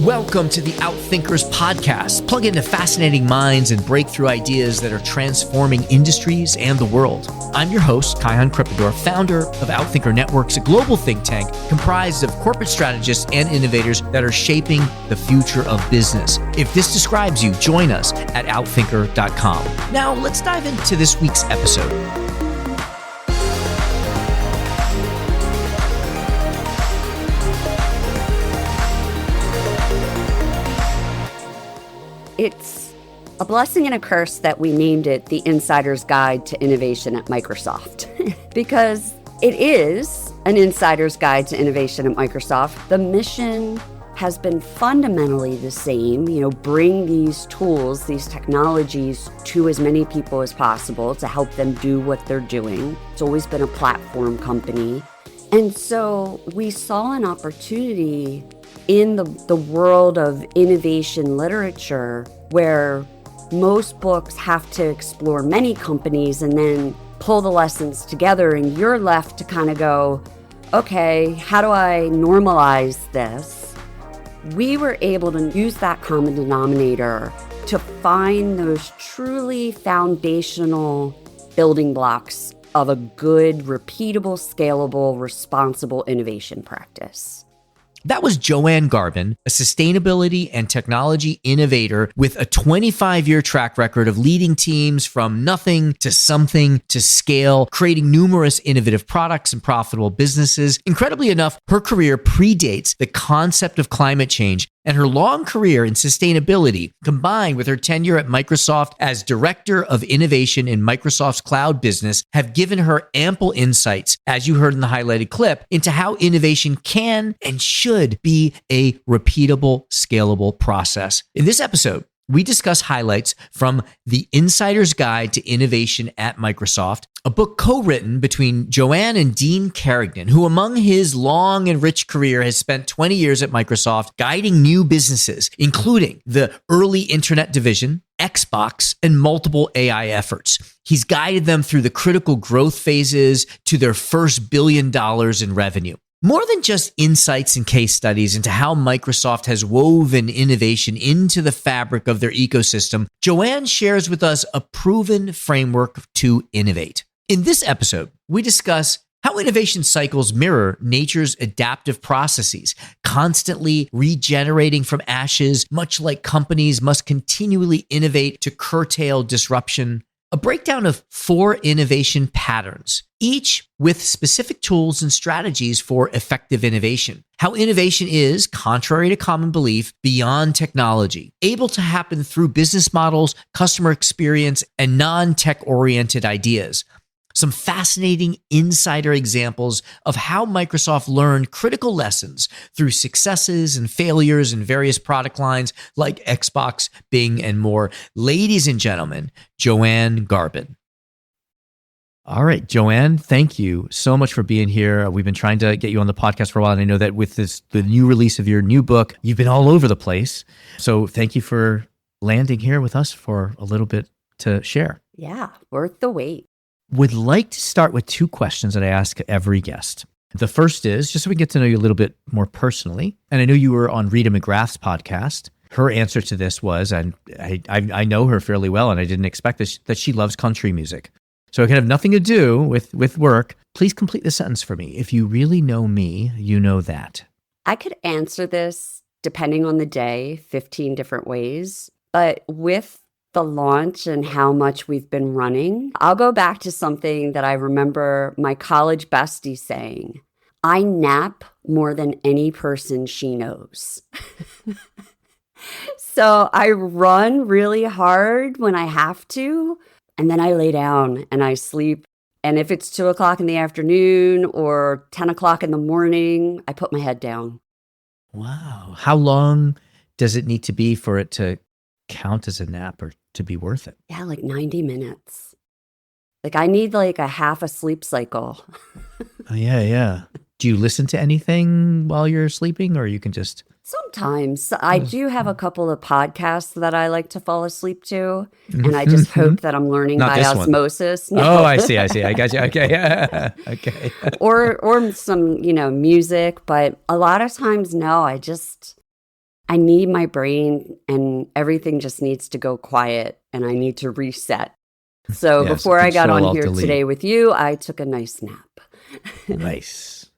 Welcome to the Outthinkers podcast. Plug into fascinating minds and breakthrough ideas that are transforming industries and the world. I'm your host, JoAnn Garbin, founder of Outthinker Networks, a global think tank comprised of corporate strategists and innovators that are shaping the future of business. If this describes you, join us at outthinker.com. Now, let's dive into this week's episode. It's a blessing and a curse that we named it the Insider's Guide to Innovation at Microsoft because it is an insider's guide to innovation at Microsoft. The mission has been fundamentally the same, bring these tools, these technologies to as many people as possible to help them do what they're doing. It's always been a platform company. And so we saw an opportunity in the world of innovation literature, where most books have to explore many companies and then pull the lessons together, and you're left to kind of go, okay, how do I normalize this? We were able to use that common denominator to find those truly foundational building blocks of a good, repeatable, scalable, responsible innovation practice. That was JoAnn Garbin, a sustainability and technology innovator with a 25-year track record of leading teams from nothing to something to scale, creating numerous innovative products and profitable businesses. Incredibly enough, her career predates the concept of climate change, and her long career in sustainability, combined with her tenure at Microsoft as Director of Innovation in Microsoft's cloud business, have given her ample insights, as you heard in the highlighted clip, into how innovation can and should be a repeatable, scalable process. In this episode, we discuss highlights from The Insider's Guide to Innovation at Microsoft, a book co-written between Joann and Dean Carignan, who among his long and rich career has spent 20 years at Microsoft guiding new businesses, including the early internet division, Xbox, and multiple AI efforts. He's guided them through the critical growth phases to their first $1 billion in revenue. More than just insights and case studies into how Microsoft has woven innovation into the fabric of their ecosystem, Joann shares with us a proven framework to innovate. In this episode, we discuss how innovation cycles mirror nature's adaptive processes, constantly regenerating from ashes, much like companies must continually innovate to curtail disruption. A breakdown of 4 innovation patterns, each with specific tools and strategies for effective innovation. How innovation is, contrary to common belief, beyond technology, able to happen through business models, customer experience, and non-tech-oriented ideas. Some fascinating insider examples of how Microsoft learned critical lessons through successes and failures in various product lines like Xbox, Bing, and more. Ladies and gentlemen, JoAnn Garbin. All right, Joann, thank you so much for being here. We've been trying to get you on the podcast for a while, and I know that with the new release of your new book, you've been all over the place. So thank you for landing here with us for a little bit to share. Yeah, worth the wait. Would like to start with 2 questions that I ask every guest. The first is, just so we get to know you a little bit more personally, and I know you were on Rita McGrath's podcast. Her answer to this was, and I know her fairly well, and I didn't expect this, that she loves country music. So it can have nothing to do with work. Please complete the sentence for me. If you really know me, you know that. I could answer this, depending on the day, 15 different ways, but with the launch and how much we've been running, I'll go back to something that I remember my college bestie saying. I nap more than any person she knows. So I run really hard when I have to, and then I lay down and I sleep. And if it's 2 o'clock in the afternoon or 10 o'clock in the morning, I put my head down. Wow. How long does it need to be for it to count as a nap or to be worth it? Yeah, like 90 minutes. Like I need like a half a sleep cycle. Oh, yeah. Do you listen to anything while you're sleeping, or you can just... Sometimes. I do have a couple of podcasts that I like to fall asleep to, and I just hope that I'm learning Not by this one. osmosis. No. Oh, I see. I got you. Okay. Okay. Or some, music, but a lot of times, no, I just I need my brain and everything just needs to go quiet and I need to reset. So Yes, before I got Control, on Alt, here Delete. today with you, I took a nice nap. Nice.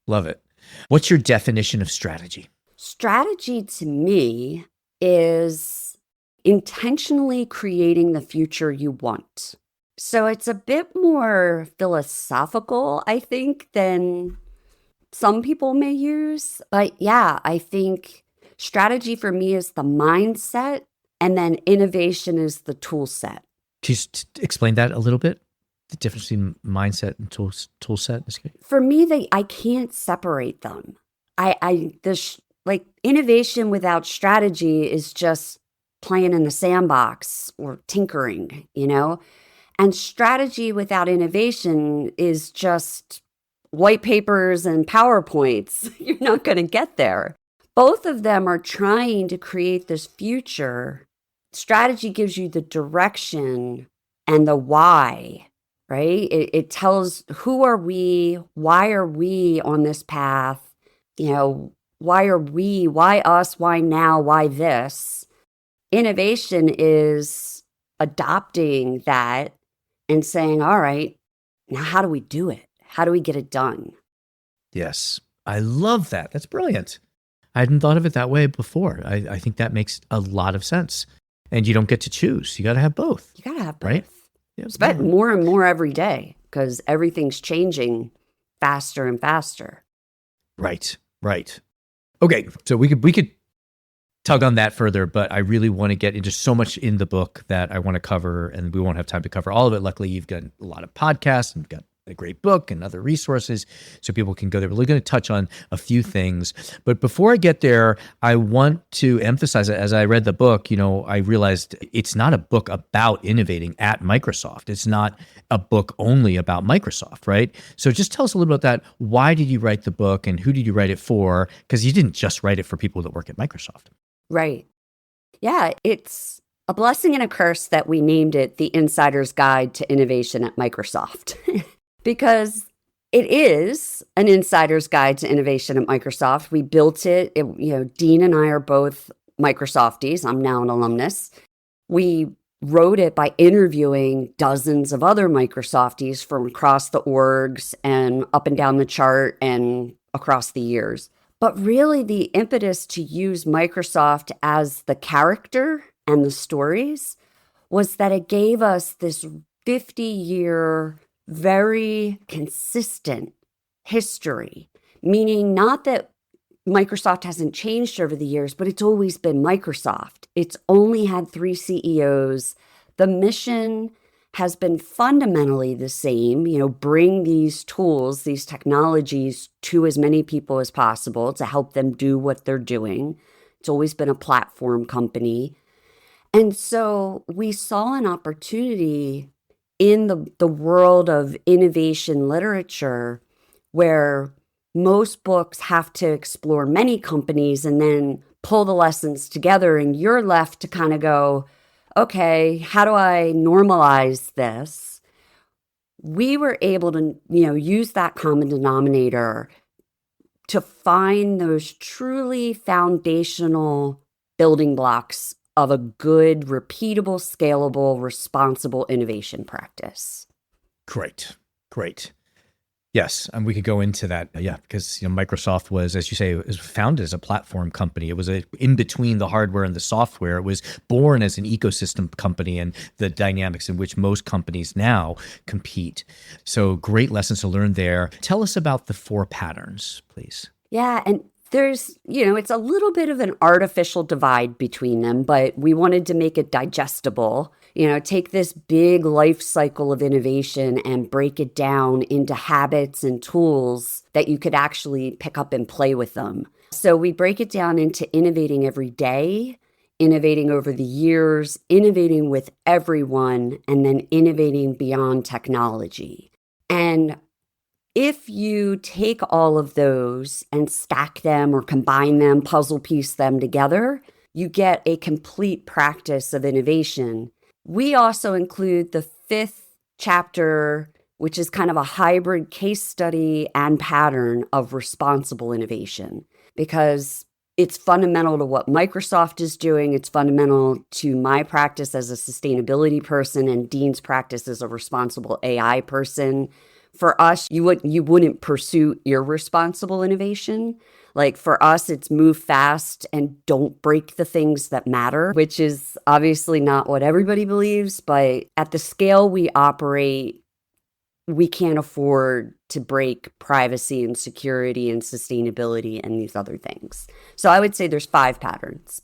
Love it. What's your definition of strategy? Strategy to me is intentionally creating the future you want. So it's a bit more philosophical, I think, than some people may use. But yeah, I think strategy for me is the mindset, and then innovation is the tool set. Can you explain that a little bit? The difference between mindset and tool set? For me, I can't separate them. Like innovation without strategy is just playing in the sandbox or tinkering, you know? And strategy without innovation is just white papers and PowerPoints. You're not going to get there. Both of them are trying to create this future. Strategy gives you the direction and the why, right? It tells who are we, why are we on this path, why are we, why us, why now, why this? Innovation is adopting that and saying, all right, now how do we do it? How do we get it done? Yes. I love that. That's brilliant. I hadn't thought of it that way before. I think that makes a lot of sense. And you don't get to choose. You got to have both. You got to have both. Right? Yep. More and more every day because everything's changing faster and faster. Right. Okay. So we could tug on that further, but I really want to get into so much in the book that I want to cover, and we won't have time to cover all of it. Luckily, you've got a lot of podcasts and got a great book and other resources so people can go there. We're really going to touch on a few things. But before I get there, I want to emphasize that as I read the book, I realized it's not a book about innovating at Microsoft. It's not a book only about Microsoft, right? So just tell us a little bit about that. Why did you write the book and who did you write it for? Because you didn't just write it for people that work at Microsoft. Right. Yeah, it's a blessing and a curse that we named it The Insider's Guide to Innovation at Microsoft. Because it is an insider's guide to innovation at Microsoft. We built it. Dean and I are both Microsofties. I'm now an alumnus. We wrote it by interviewing dozens of other Microsofties from across the orgs and up and down the chart and across the years. But really, the impetus to use Microsoft as the character and the stories was that it gave us this 50-year very consistent history, meaning not that Microsoft hasn't changed over the years, but it's always been Microsoft. It's only had 3 CEOs. The mission has been fundamentally the same, bring these tools, these technologies to as many people as possible to help them do what they're doing. It's always been a platform company. And so we saw an opportunity in the world of innovation literature, where most books have to explore many companies and then pull the lessons together, and you're left to kind of go, okay, how do I normalize this? We were able to, use that common denominator to find those truly foundational building blocks of a good, repeatable, scalable, responsible innovation practice. Great. Yes, and we could go into that, because Microsoft was, as you say, it was founded as a platform company. It was in between the hardware and the software. It was born as an ecosystem company, and the dynamics in which most companies now compete. So great lessons to learn there. Tell us about the 4 patterns, please. Yeah, and there's, it's a little bit of an artificial divide between them, but we wanted to make it digestible. Take this big life cycle of innovation and break it down into habits and tools that you could actually pick up and play with them. So we break it down into innovating every day, innovating over the years, innovating with everyone, and then innovating beyond technology. And if you take all of those and stack them or combine them, puzzle piece them together, you get a complete practice of innovation. We also include the 5th chapter, which is kind of a hybrid case study and pattern of responsible innovation, because It's fundamental to what Microsoft is doing. It's fundamental to my practice as a sustainability person and Dean's practice as a responsible AI person. For us, you wouldn't pursue irresponsible innovation. Like for us, it's move fast and don't break the things that matter, which is obviously not what everybody believes. But at the scale we operate, we can't afford to break privacy and security and sustainability and these other things. So I would say there's 5 patterns.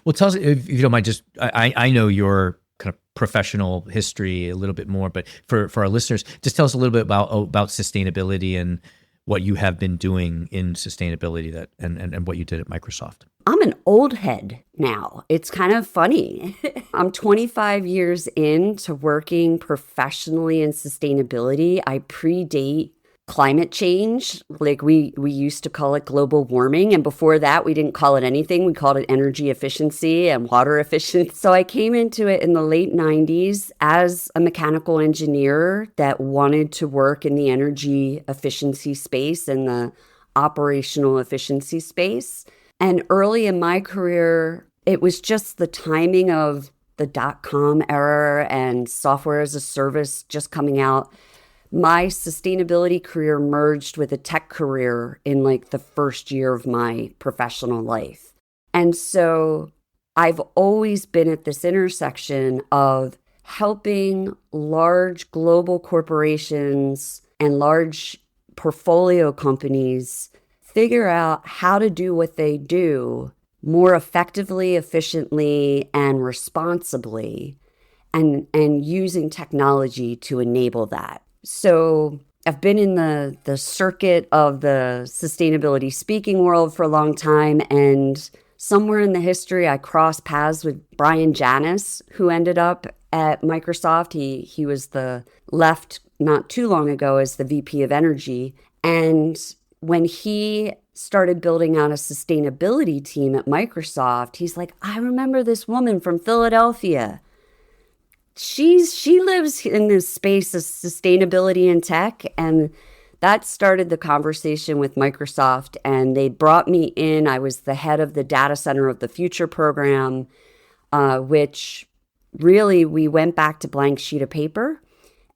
Well, tell us, if you don't mind, just, I know your kind of professional history a little bit more, but for our listeners, just tell us a little bit about sustainability and what you have been doing in sustainability and what you did at Microsoft. I'm an old head now. It's kind of funny. I'm 25 years into working professionally in sustainability. I predate climate change. Like we used to call it global warming. And before that, we didn't call it anything. We called it energy efficiency and water efficiency. So I came into it in the late 90s as a mechanical engineer that wanted to work in the energy efficiency space and the operational efficiency space. And early in my career, it was just the timing of the dot-com era and software as a service just coming out. My sustainability career merged with a tech career in like the first year of my professional life. And so I've always been at this intersection of helping large global corporations and large portfolio companies figure out how to do what they do more effectively, efficiently, and responsibly, and using technology to enable that. So I've been in the circuit of the sustainability speaking world for a long time, and somewhere in the history, I crossed paths with Brian Janis, who ended up at Microsoft. He was left not too long ago as the VP of Energy, and when he started building out a sustainability team at Microsoft, he's like, I remember this woman from Philadelphia. She lives in this space of sustainability and tech. And that started the conversation with Microsoft. And they brought me in. I was the head of the Data Center of the Future program, which really we went back to blank sheet of paper.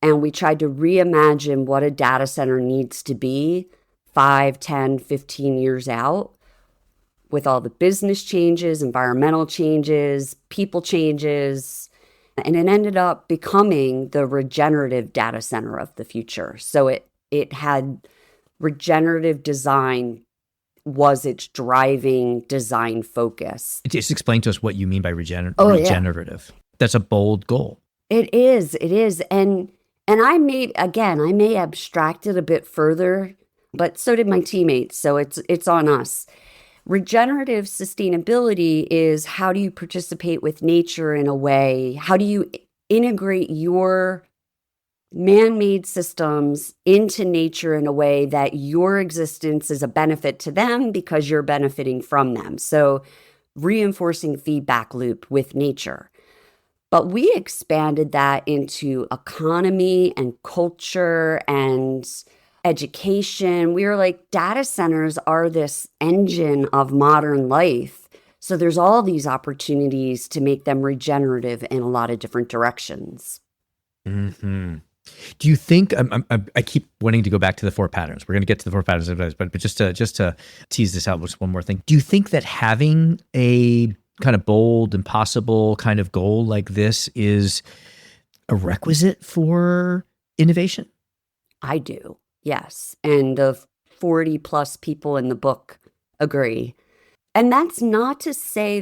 And we tried to reimagine what a data center needs to be 5, 10, 15 years out with all the business changes, environmental changes, people changes. And it ended up becoming the regenerative data center of the future. So it had regenerative design was its driving design focus. Just explain to us what you mean by regenerative. Yeah. That's a bold goal. It is. And I may abstract it a bit further, but so did my teammates. So it's on us. Regenerative sustainability is how do you participate with nature in a way? How do you integrate your man-made systems into nature in a way that your existence is a benefit to them because you're benefiting from them? So reinforcing feedback loop with nature. But we expanded that into economy and culture and education. We were like, data centers are this engine of modern life. So there's all these opportunities to make them regenerative in a lot of different directions. Mm-hmm. Do you think, I keep wanting to go back to the 4 patterns. We're going to get to the 4 patterns, but just to tease this out, just one more thing. Do you think that having a kind of bold, impossible kind of goal like this is a requisite for innovation? I do. Yes. And the 40 plus people in the book agree. And that's not to say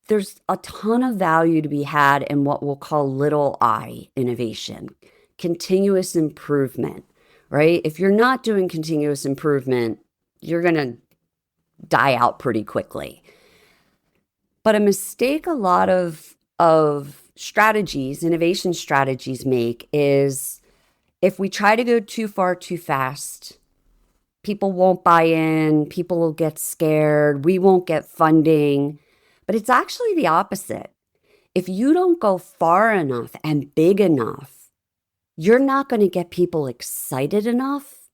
there's a ton of value to be had in what we'll call little I innovation, continuous improvement, right? If you're not doing continuous improvement, you're going to die out pretty quickly. But a mistake a lot of strategies, innovation strategies make is if we try to go too far too fast, people won't buy in, people will get scared, we won't get funding. But it's actually the opposite. If you don't go far enough and big enough, you're not going to get people excited enough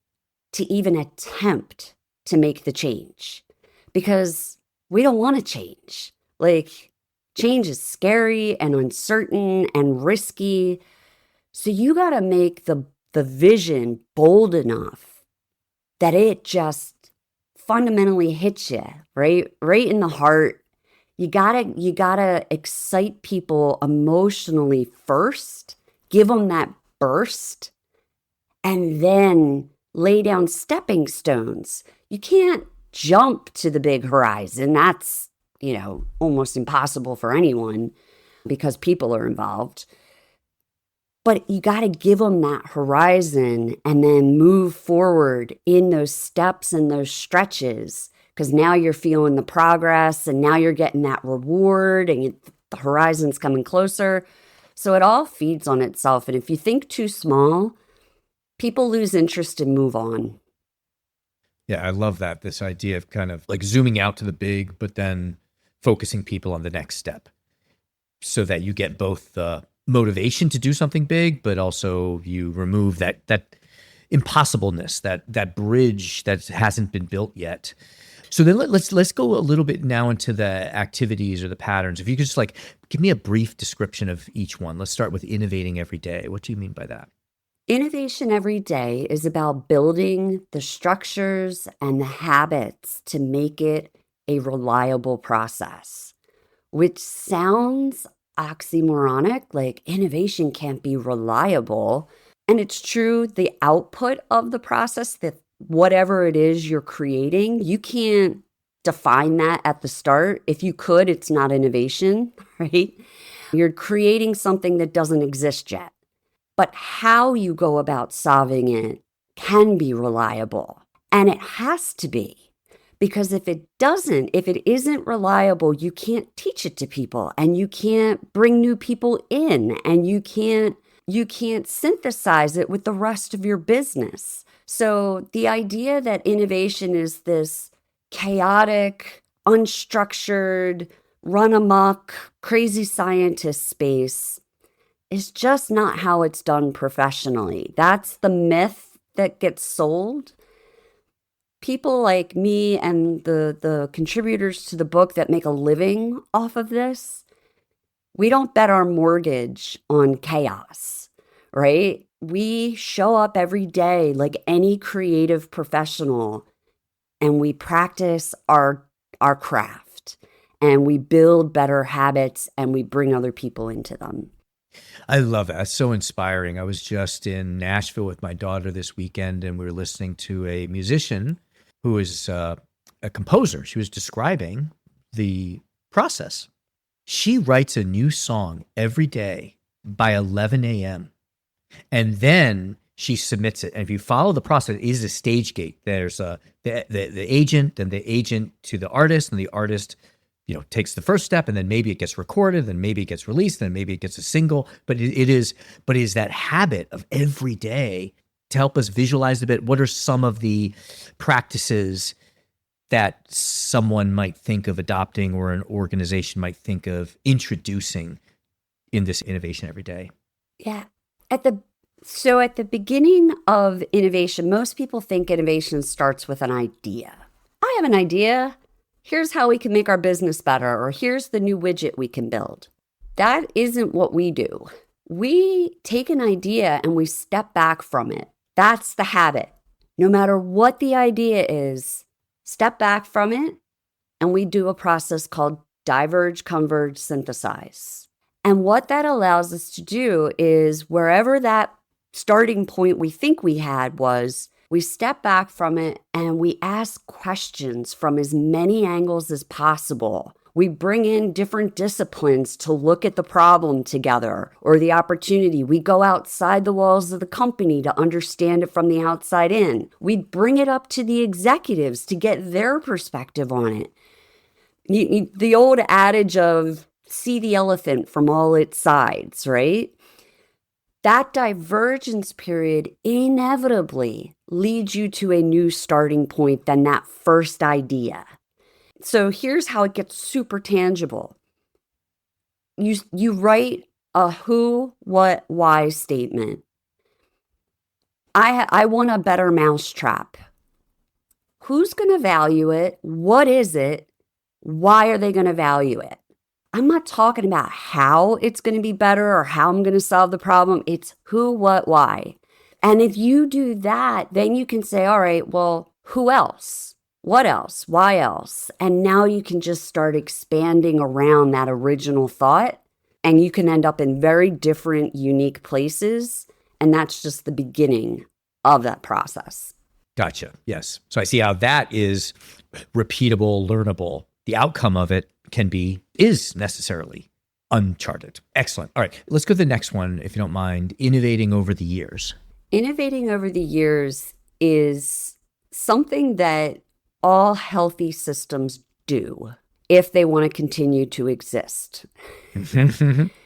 to even attempt to make the change. because we don't want to change. Like, change is scary and uncertain and risky. So you got to make the vision bold enough that it just fundamentally hits you right in the heart. You gotta excite people emotionally first, give them that burst, and then lay down stepping stones. You can't jump to the big horizon. That's, almost impossible for anyone because people are involved. But you got to give them that horizon and then move forward in those steps and those stretches, because now you're feeling the progress and now you're getting that reward and the horizon's coming closer. So it all feeds on itself. And if you think too small, people lose interest and move on. Yeah, I love that. This idea of kind of like zooming out to the big, but then focusing people on the next step so that you get both the motivation to do something big, but also you remove that impossibleness, that bridge that hasn't been built yet. So then let's go a little bit now into the activities or the patterns. If you could just like give me a brief description of each one. Let's start with innovating every day. What do you mean by that? Innovation every day is about building the structures and the habits to make it a reliable process, which sounds oxymoronic, like innovation can't be reliable. And it's true, the output of the process, that whatever it is you're creating, you can't define that at the start. If you could, it's not innovation, right? You're creating something that doesn't exist yet. But how you go about solving it can be reliable. And it has to be. Because if it isn't reliable, you can't teach it to people, and you can't bring new people in, and you can't synthesize it with the rest of your business. So the idea that innovation is this chaotic, unstructured, run amok, crazy scientist space is just not how it's done professionally. That's the myth that gets sold. People like me and the contributors to the book that make a living off of this, we don't bet our mortgage on chaos, right? We show up every day like any creative professional, and we practice our craft, and we build better habits, and we bring other people into them. I love that. That's so inspiring. I was just in Nashville with my daughter this weekend, and we were listening to a musician who is a composer. She was describing the process. She writes a new song every day by 11 a.m. And then she submits it. And if you follow the process, it is a stage gate. There's the agent, and the agent to the artist, and the artist takes the first step, and then maybe it gets recorded, then maybe it gets released, then maybe it gets a single. But it is that habit of every day. To help us visualize a bit, what are some of the practices that someone might think of adopting, or an organization might think of introducing in this innovation every day? Yeah. At the beginning of innovation, most people think innovation starts with an idea. I have an idea. Here's how we can make our business better, or here's the new widget we can build. That isn't what we do. We take an idea and we step back from it. That's the habit. No matter what the idea is, step back from it, and we do a process called diverge, converge, synthesize. And what that allows us to do is, wherever that starting point we think we had was, we step back from it and we ask questions from as many angles as possible. We bring in different disciplines to look at the problem together, or the opportunity. We go outside the walls of the company to understand it from the outside in. We bring it up to the executives to get their perspective on it. The old adage of see the elephant from all its sides, right? That divergence period inevitably leads you to a new starting point than that first idea. So here's how it gets super tangible. You write a who, what, why statement. I want a better mousetrap. who's going to value it? What is it? Why are they going to value it? I'm not talking about how it's going to be better or how I'm going to solve the problem. It's who, what, why. And if you do that, then you can say, all right, well, who else? What else? Why else? And now you can just start expanding around that original thought, and you can end up in very different, unique places. And that's just the beginning of that process. Gotcha. Yes. So I see how that is repeatable, learnable. The outcome of it is necessarily uncharted. Excellent. All right. Let's go to the next one, if you don't mind. Innovating over the years. Innovating over the years is something that all healthy systems do if they want to continue to exist.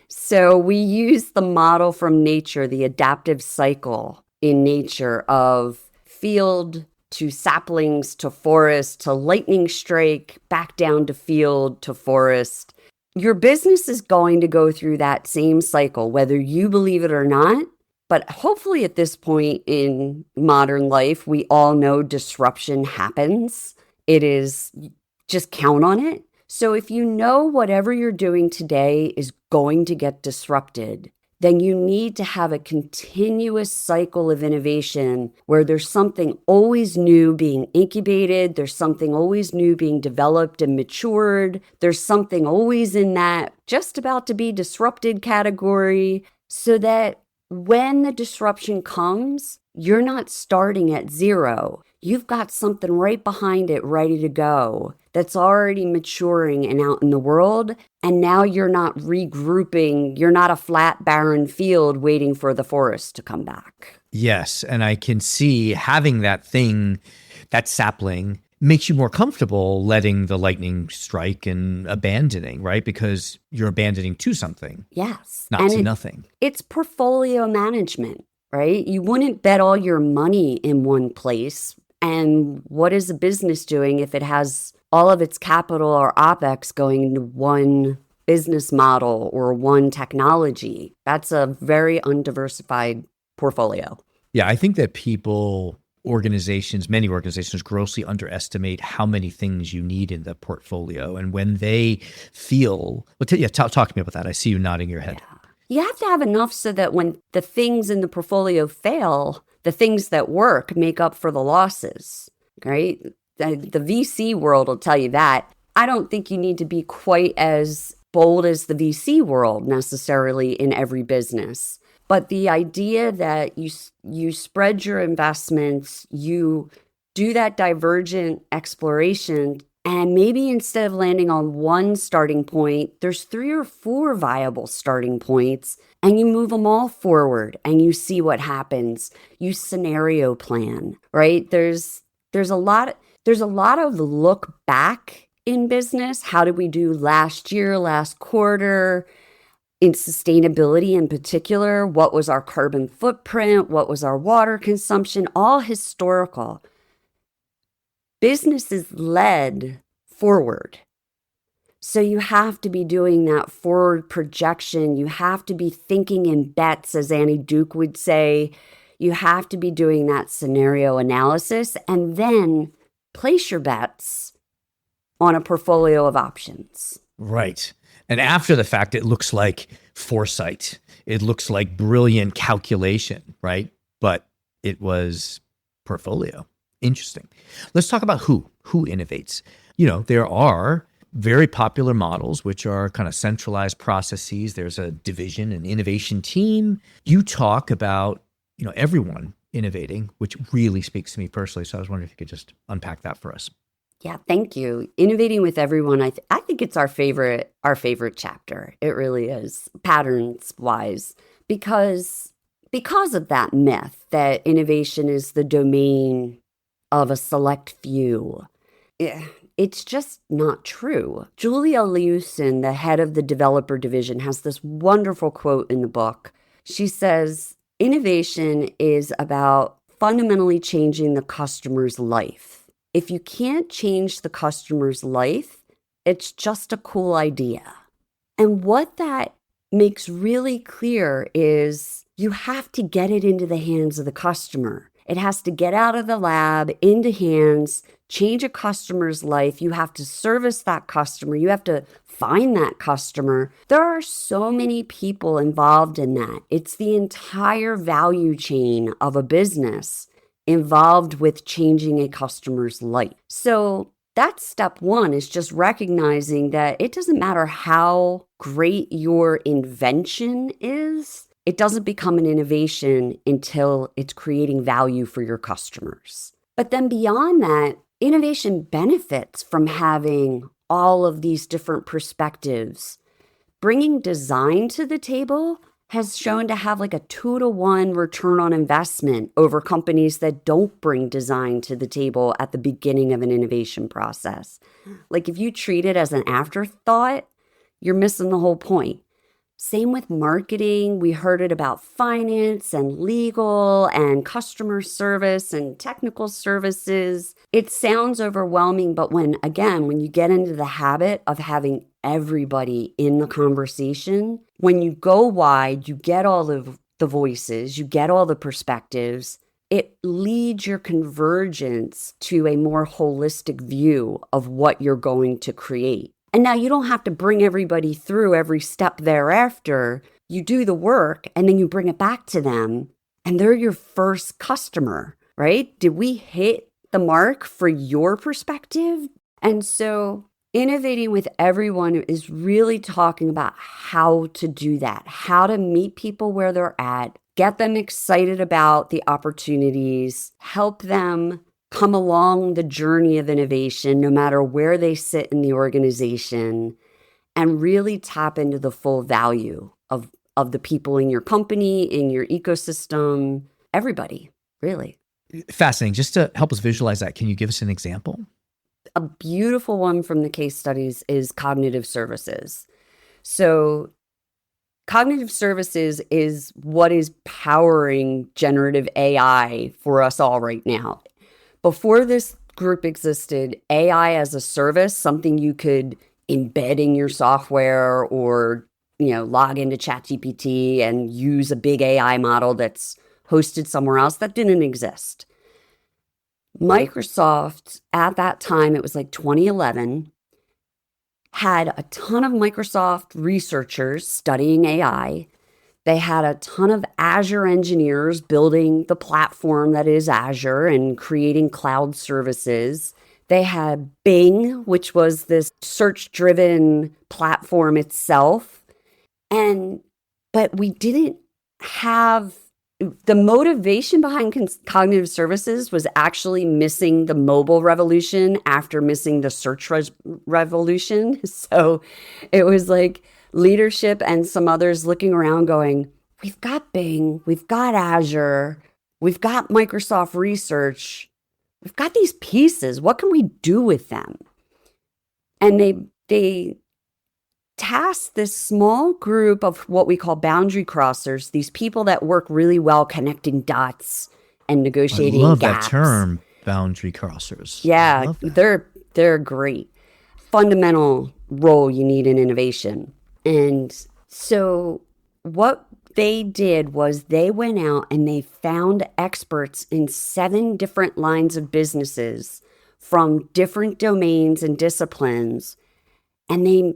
So we use the model from nature, the adaptive cycle in nature of field to saplings to forest to lightning strike, back down to field to forest. Your business is going to go through that same cycle, whether you believe it or not. But hopefully at this point in modern life, we all know disruption happens. It is, just count on it. So if you know whatever you're doing today is going to get disrupted, then you need to have a continuous cycle of innovation where there's something always new being incubated, there's something always new being developed and matured, there's something always in that just about to be disrupted category, so that when the disruption comes, you're not starting at zero. You've got something right behind it ready to go that's already maturing and out in the world. And now you're not regrouping. You're not a flat, barren field waiting for the forest to come back. Yes. And I can see having that thing, that sapling, makes you more comfortable letting the lightning strike and abandoning, right? Because you're abandoning to something. Yes. Not to nothing. It's portfolio management, right? You wouldn't bet all your money in one place. And what is a business doing if it has all of its capital or OpEx going into one business model or one technology? That's a very undiversified portfolio. Yeah, I think that many organizations grossly underestimate how many things you need in the portfolio. And when they feel, talk to me about that. I see you nodding your head. Yeah. You have to have enough so that when the things in the portfolio fail, the things that work make up for the losses, right? The VC world will tell you that. I don't think you need to be quite as bold as the VC world necessarily in every business. But the idea that you spread your investments, you do that divergent exploration, and maybe instead of landing on one starting point, there's 3 or 4 viable starting points, and you move them all forward and you see what happens. You scenario plan, right? There's a lot of look back in business. How did we do last year, last quarter? In sustainability in particular, what was our carbon footprint? What was our water consumption? All historical. Business is led forward. So you have to be doing that forward projection. You have to be thinking in bets, as Annie Duke would say. You have to be doing that scenario analysis and then place your bets on a portfolio of options. Right. And after the fact, it looks like foresight. It looks like brilliant calculation, right? But it was portfolio. Interesting. Let's talk about who innovates. There are very popular models, which are kind of centralized processes. There's a division, an innovation team. You talk about, everyone innovating, which really speaks to me personally. So I was wondering if you could just unpack that for us. Yeah, thank you. Innovating with everyone, I think it's our favorite chapter. It really is, patterns wise, because of that myth that innovation is the domain of a select few. It's just not true. Julia Lewson, the head of the developer division, has this wonderful quote in the book. She says, innovation is about fundamentally changing the customer's life. If you can't change the customer's life, it's just a cool idea. And what that makes really clear is you have to get it into the hands of the customer. It has to get out of the lab into hands, change a customer's life. You have to service that customer. You have to find that customer. There are so many people involved in that. It's the entire value chain of a business involved with changing a customer's life. So that's step one, is just recognizing that it doesn't matter how great your invention is, it doesn't become an innovation until it's creating value for your customers. But then beyond that, innovation benefits from having all of these different perspectives. Bringing design to the table has shown to have like a 2-to-1 return on investment over companies that don't bring design to the table at the beginning of an innovation process. Like if you treat it as an afterthought, you're missing the whole point. Same with marketing. We heard it about finance and legal and customer service and technical services. It sounds overwhelming, but when you get into the habit of having everybody in the conversation, when you go wide, you get all of the voices, you get all the perspectives, it leads your convergence to a more holistic view of what you're going to create. And now you don't have to bring everybody through every step thereafter. You do the work and then you bring it back to them and they're your first customer, right? Did we hit the mark for your perspective? And so innovating with everyone is really talking about how to do that, how to meet people where they're at, get them excited about the opportunities, help them come along the journey of innovation, no matter where they sit in the organization, and really tap into the full value of the people in your company, in your ecosystem, everybody, really. Fascinating. Just to help us visualize that, can you give us an example? A beautiful one from the case studies is cognitive services. So cognitive services is what is powering generative AI for us all right now. Before this group existed, AI as a service, something you could embed in your software or, log into ChatGPT and use a big AI model that's hosted somewhere else, that didn't exist. Microsoft, at that time, it was like 2011, had a ton of Microsoft researchers studying AI. They had a ton of Azure engineers building the platform that is Azure and creating cloud services. They had Bing, which was this search-driven platform itself. But we didn't have the motivation behind cognitive services was actually missing the mobile revolution after missing the search revolution. So it was like leadership and some others looking around going, we've got Bing, we've got Azure, we've got Microsoft Research, we've got these pieces. What can we do with them? And they tasked this small group of what we call boundary crossers, these people that work really well connecting dots and negotiating gaps. I love that term, boundary crossers. Yeah, they're great. Fundamental role you need in innovation. And so what they did was they went out and they found experts in 7 different lines of businesses from different domains and disciplines, and they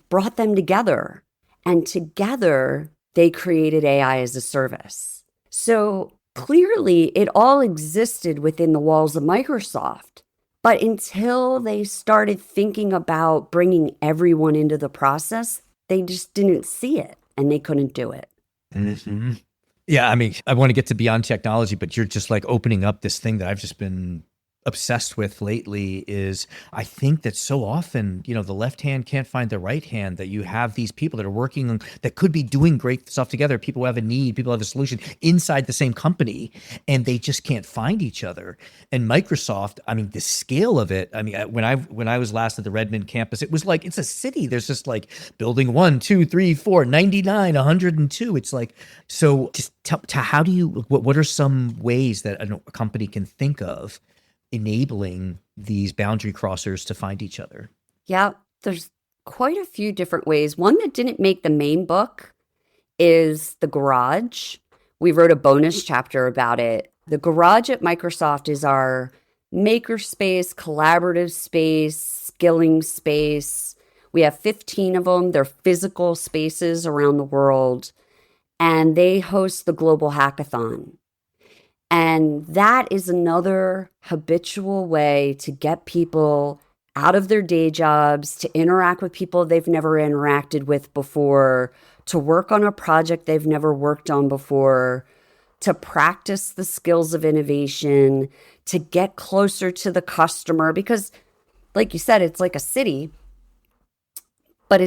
brought them together. And together, they created AI as a service. So clearly, it all existed within the walls of Microsoft. But until they started thinking about bringing everyone into the process, they just didn't see it and they couldn't do it. Mm-hmm. Yeah, I mean, I want to get to beyond technology, but you're just like opening up this thing that I've just been obsessed with lately. Is I think that so often, the left hand can't find the right hand, that you have these people that are working on, that could be doing great stuff together. People who have a need, people who have a solution inside the same company, and they just can't find each other. And Microsoft, I mean, the scale of it, I mean, when I was last at the Redmond campus, it was like, it's a city. There's just like building 1, 2, 3, 4, 99, 102. It's like, so just how do you, what are some ways that a company can think of enabling these boundary crossers to find each other? Yeah, there's quite a few different ways. One that didn't make the main book is the garage. We wrote a bonus chapter about it The garage at Microsoft is our maker space, collaborative space, skilling space. We have 15 of them. They're physical spaces around the world, and they host the Global Hackathon. And that is another habitual way to get people out of their day jobs, to interact with people they've never interacted with before, to work on a project they've never worked on before, to practice the skills of innovation, to get closer to the customer. Because, like you said, it's like a city, but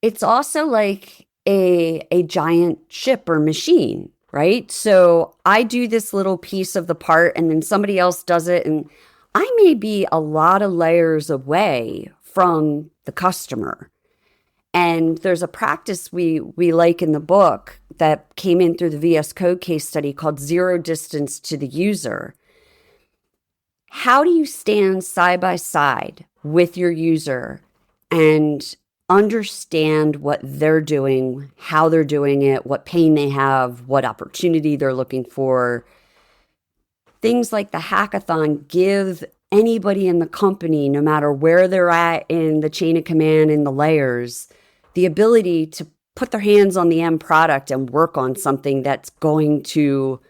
it's also like a giant ship or machine, right? So I do this little piece of the part and then somebody else does it. And I may be a lot of layers away from the customer. And there's a practice we like in the book that came in through the VS Code case study called zero distance to the user. How do you stand side by side with your user and understand what they're doing, how they're doing it, what pain they have, what opportunity they're looking for? Things like the hackathon give anybody in the company, no matter where they're at in the chain of command and the layers, the ability to put their hands on the end product and work on something that's going to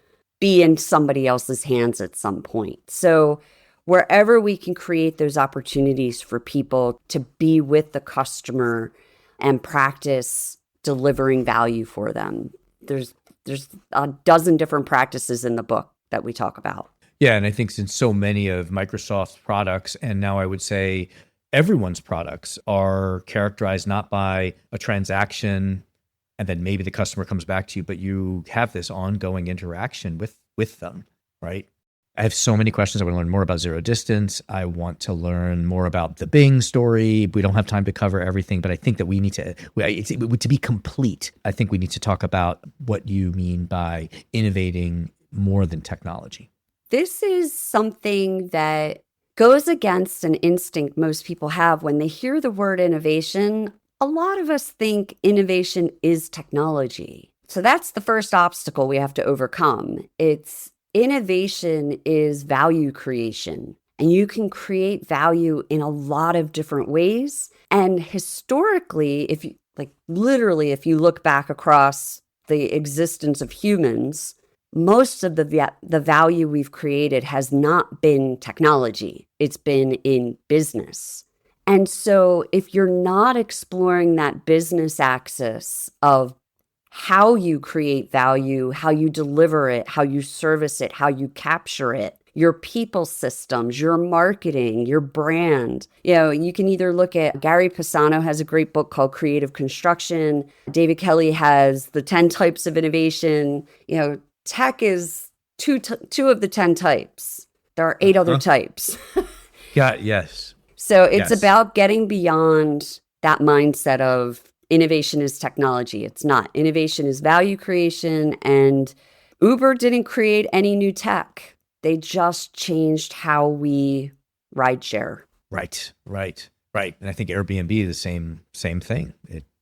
be in somebody else's hands at some point. So wherever we can create those opportunities for people to be with the customer and practice delivering value for them. There's a dozen different practices in the book that we talk about. Yeah, and I think since so many of Microsoft's products, and now I would say everyone's products, are characterized not by a transaction and then maybe the customer comes back to you, but you have this ongoing interaction with them, right? I have so many questions. I want to learn more about zero distance. I want to learn more about the Bing story. We don't have time to cover everything, but I think that we need to be complete. I think we need to talk about what you mean by innovating more than technology. This is something that goes against an instinct most people have when they hear the word innovation. A lot of us think innovation is technology. So that's the first obstacle we have to overcome. Innovation is value creation, and you can create value in a lot of different ways. And historically, if you look back across the existence of humans, most of the value we've created has not been technology. It's been in business. And so if you're not exploring that business axis of how you create value, how you deliver it, how you service it, how you capture it, your people systems, your marketing, your brand. You can either look at Gary Pisano has a great book called Creative Construction. David Kelly has the 10 types of innovation. Tech is two of the 10 types. There are 8 other types. Yeah, yes. So it's about getting beyond that mindset of innovation is technology. It's not. Innovation is value creation, and Uber didn't create any new tech. They just changed how we ride share. Right. And I think Airbnb is the same thing.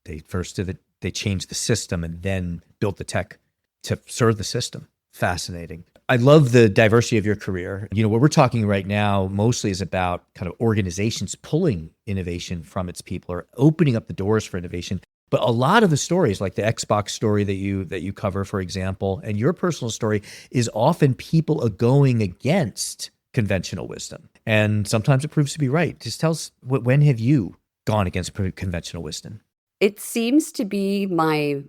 They changed the system and then built the tech to serve the system. Fascinating. I love the diversity of your career. What we're talking right now mostly is about kind of organizations pulling innovation from its people or opening up the doors for innovation. But a lot of the stories, like the Xbox story that you cover, for example, and your personal story, is often people are going against conventional wisdom. And sometimes it proves to be right. Just tell us, when have you gone against conventional wisdom? It seems to be my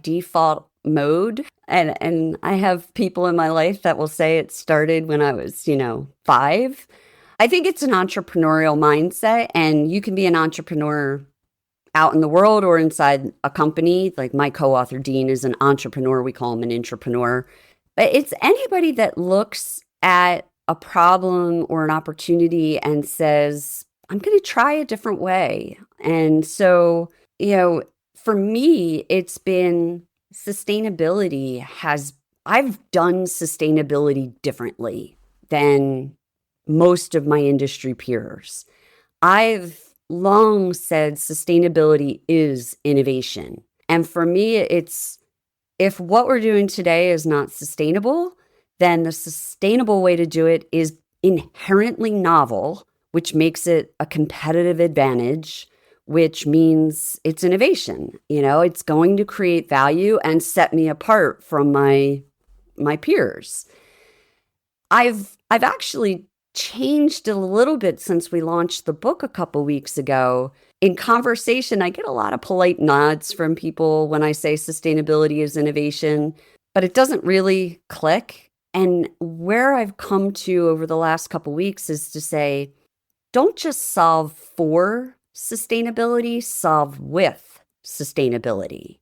default mode. And I have people in my life that will say it started when I was, 5. I think it's an entrepreneurial mindset, and you can be an entrepreneur out in the world or inside a company. Like my co-author, Dean, is an entrepreneur. We call him an intrapreneur. But it's anybody that looks at a problem or an opportunity and says, I'm going to try a different way. And so, for me, it's been sustainability. I've done sustainability differently than most of my industry peers. I've long said sustainability is innovation. And for me, it's If what we're doing today is not sustainable, then the sustainable way to do it is inherently novel, which makes it a competitive advantage, which means it's innovation. It's going to create value and set me apart from my peers. I've actually changed a little bit since we launched the book a couple weeks ago. In conversation, I get a lot of polite nods from people when I say sustainability is innovation, but it doesn't really click. And where I've come to over the last couple weeks is to say, don't just solve for sustainability, solve with sustainability.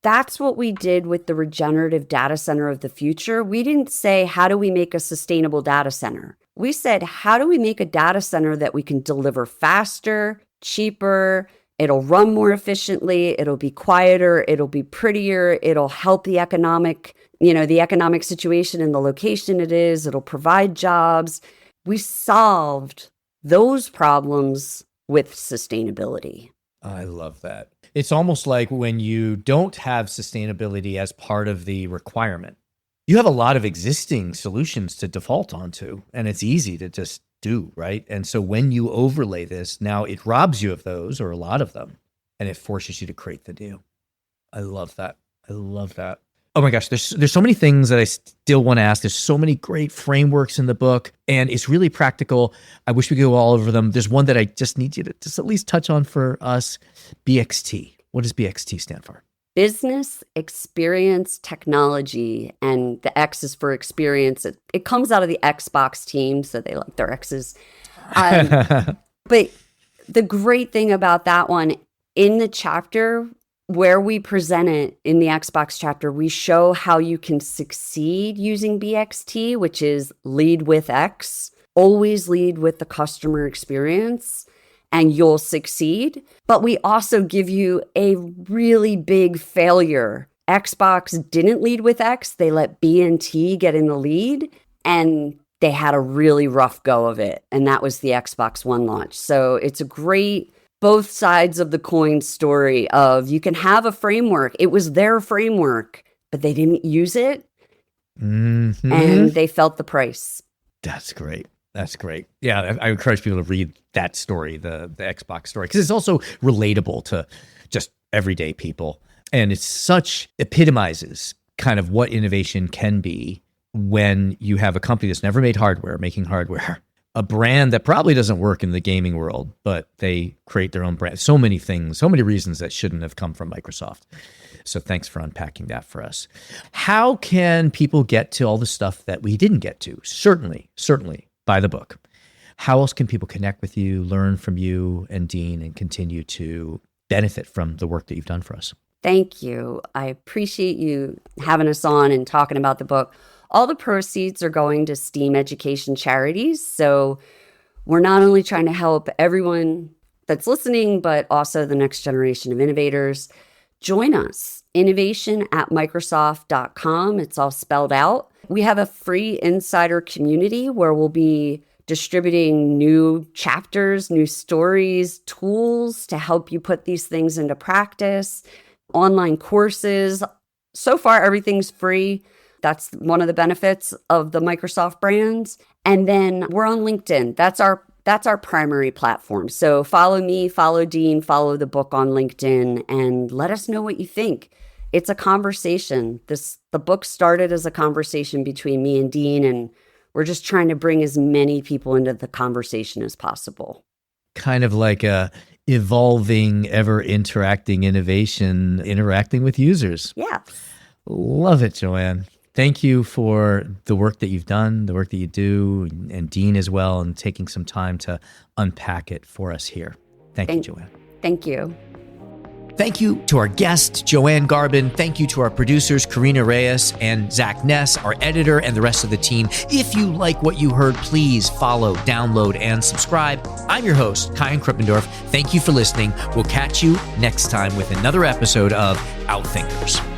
That's what we did with the regenerative data center of the future. We didn't say, how do we make a sustainable data center? We said, how do we make a data center that we can deliver faster, cheaper, it'll run more efficiently, it'll be quieter, it'll be prettier, it'll help the economic situation in the location it is, it'll provide jobs. We solved those problems with sustainability. I love that. It's almost like when you don't have sustainability as part of the requirement, you have a lot of existing solutions to default onto, and it's easy to just do, right? And so when you overlay this, now it robs you of those or a lot of them, and it forces you to create the new. I love that. I love that. Oh my gosh, there's so many things that I still want to ask. There's so many great frameworks in the book, and it's really practical. I wish we could go all over them. There's one that I just need you to just at least touch on for us. BXT. What does BXT stand for? Business Experience Technology, and the X is for experience. It comes out of the Xbox team, so they like their X's. But the great thing about that one, in the chapter where we present it in the Xbox chapter, we show how you can succeed using BXT, which is lead with X, always lead with the customer experience, and you'll succeed. But we also give you a really big failure. Xbox didn't lead with X. They let B&T get in the lead, and they had a really rough go of it. And that was the Xbox One launch. So it's a great both sides of the coin story of you can have a framework. It was their framework, but they didn't use it. Mm-hmm. And they felt the price. That's great. That's great. Yeah, I encourage people to read that story, the Xbox story, because it's also relatable to just everyday people. And it epitomizes kind of what innovation can be when you have a company that's never made hardware, making hardware, a brand that probably doesn't work in the gaming world, but they create their own brand. So many things, so many reasons that shouldn't have come from Microsoft. So thanks for unpacking that for us. How can people get to all the stuff that we didn't get to? Certainly buy the book. How else can people connect with you, learn from you and Dean, and continue to benefit from the work that you've done for us? Thank you. I appreciate you having us on and talking about the book. All the proceeds are going to STEAM education charities. So we're not only trying to help everyone that's listening, but also the next generation of innovators. Join us, innovation@microsoft.com. It's all spelled out. We have a free insider community where we'll be distributing new chapters, new stories, tools to help you put these things into practice, online courses. So far, everything's free. That's one of the benefits of the Microsoft brands. And then we're on LinkedIn. That's our primary platform. So follow me, follow Dean, follow the book on LinkedIn, and let us know what you think. It's a conversation. The book started as a conversation between me and Dean, and we're just trying to bring as many people into the conversation as possible. Kind of like a evolving, ever interacting innovation, interacting with users. Yeah. Love it, Joann. Thank you for the work that you've done, the work that you do, and Dean as well, and taking some time to unpack it for us here. Thank you, Joann. Thank you. Thank you to our guest, JoAnn Garbin. Thank you to our producers, Karina Reyes and Zach Ness, our editor, and the rest of the team. If you like what you heard, please follow, download, and subscribe. I'm your host, Kyan Krippendorf. Thank you for listening. We'll catch you next time with another episode of Outthinkers.